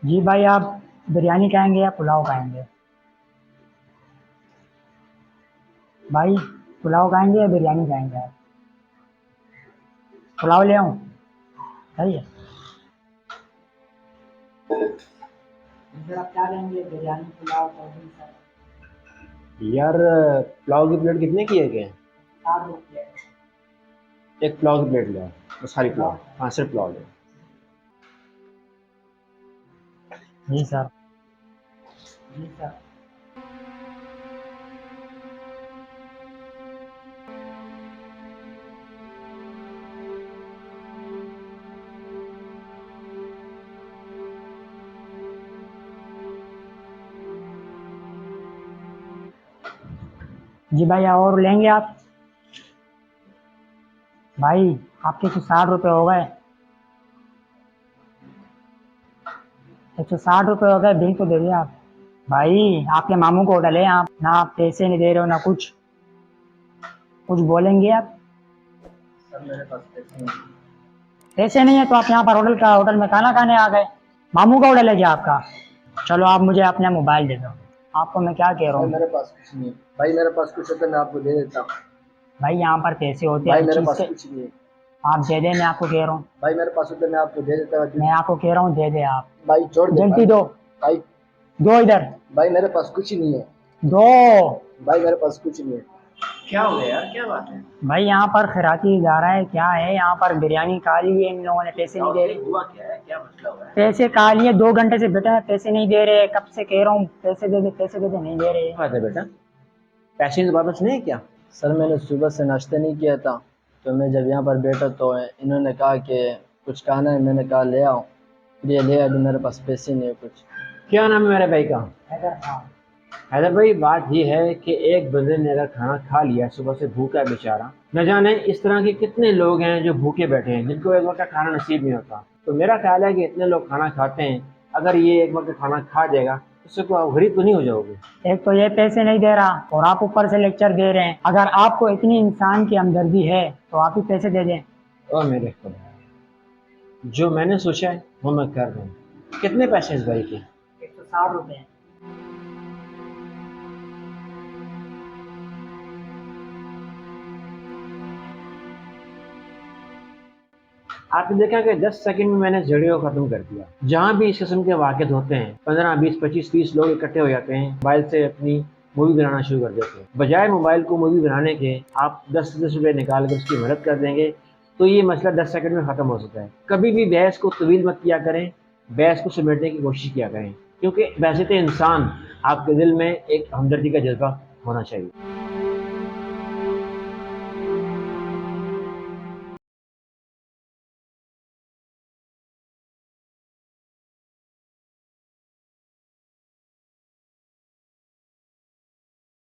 जी भाई, आप बिरयानी खाएंगे या पुलाव खाएंगे? भाई, पुलाव खाएंगे या बिरयानी खाएंगे आप? पुलाव ले आऊं? सही है। फिर आप क्या लेंगे, बिरयानी, पुलाव, कोल्ड ड्रिंक? यार, पुलाव की प्लेट कितने की है क्या? 60 रुपये। एक पुलाव की प्लेट ले आओ। बस सारी पुलाव। पुलाव? हाँ, सिर्फ पुलाव ले। जी सर। जी सर। जी भाई, और लेंगे आप? भाई, आपके तो 60 रुपये हो गए। 160 रुपये हो गए, बिल तो दे दिए आप। भाई, आपके मामू को होटल है, आप ना आप पैसे नहीं दे रहे हो ना कुछ। कुछ बोलेंगे आप? सर, मेरे पास पैसे नहीं। पैसे नहीं है तो आप यहाँ पर होटल में खाना खाने आ गए। मामू का होटल है क्या आपका? चलो, आप मुझे अपना मोबाइल दे दो। आपको मैं क्या कह रहा भाई, हूँ? मेरे पास कुछ नहीं है। भाई, मेरे पास कुछ है तो मैं आपको दे देता। भाई, यहाँ पर पैसे होते हैं भाई, हर मेरे चीज़ पास के। कुछ नहीं है। आप दे दें, मैं आपको कह रहा हूँ। भाई, मेरे पास होते मैं आपको दे देता। मैं आपको कह रहा हूँ, दे दे आप। भाई, छोड़ दे जल्दी भाई। दो। भाई। दो इधर। भाई, मेरे पास कुछ नहीं है। दो। भाई, मेरे पास कुछ नहीं है। क्या हो गया यार, क्या बात है? भाई, यहाँ पर खैराती जा रहा है, क्या है? यहाँ पर बिरयानी खा ली है इन लोगों ने, पैसे नहीं दे रहे। हुआ क्या है, क्या मसला हुआ है? पैसे खा लिए, 2 घंटे से बैठे हैं, पैसे नहीं दे रहे। कब से कह रहा हूँ पैसे दे दे, पैसे दे दे, नहीं दे रहे। क्या बात है बेटा? पैसे की वापस नहीं है क्या? सर, मैंने सुबह से नाश्ता नहीं किया था, तो मैं जब यहाँ पर बैठा तो इन्होंने कहा कि कुछ खाना है। मैंने कहा ले आओ। फिर ये ले आया, तो मेरे पास पैसे नहीं है कुछ। क्या नाम है मेरे भाई का? हैदर खान। हैदर भाई, बात ये है कि एक बंदे ने अगर खाना खा लिया, सुबह से भूखा है बेचारा, न जाने इस तरह के कितने लोग हैं जो भूखे बैठे हैं, जिनको एक वक्त का खाना नसीब नहीं होता। तो मेरा ख्याल है कि इतने लोग खाना खाते हैं, अगर ये एक वक्त का खाना खा जाएगा तो उससे कोई गरीब तो नहीं हो जाओगे? एक तो ये पैसे नहीं दे रहा और आप ऊपर से लेक्चर दे रहे हैं। अगर आपको इतनी इंसान की हमदर्दी है तो आप ही पैसे दे दें। और मेरे खुदा, जो मैंने सोचा है वो मैं कर रहा हूँ। कितने पैसे इस भाई के? 160 रुपये। आपने देखा कि 10 सेकंड में मैंने इस वीडियो को खत्म कर दिया। जहाँ भी इस किस्म के वाक़यात होते हैं, 15, 20, 25, 30 लोग इकट्ठे हो जाते हैं, मोबाइल से अपनी मूवी बनाना शुरू कर देते हैं। बजाय मोबाइल को मूवी बनाने के आप 10 रुपये निकाल कर उसकी मदद कर देंगे तो ये मसला 10 सेकंड में ख़त्म हो सकता है। कभी भी बहस को तवील मत किया करें, बहस को समेटने की कोशिश किया करें, क्योंकि वैसे तो इंसान, आपके दिल में एक हमदर्दी का जज्बा होना चाहिए।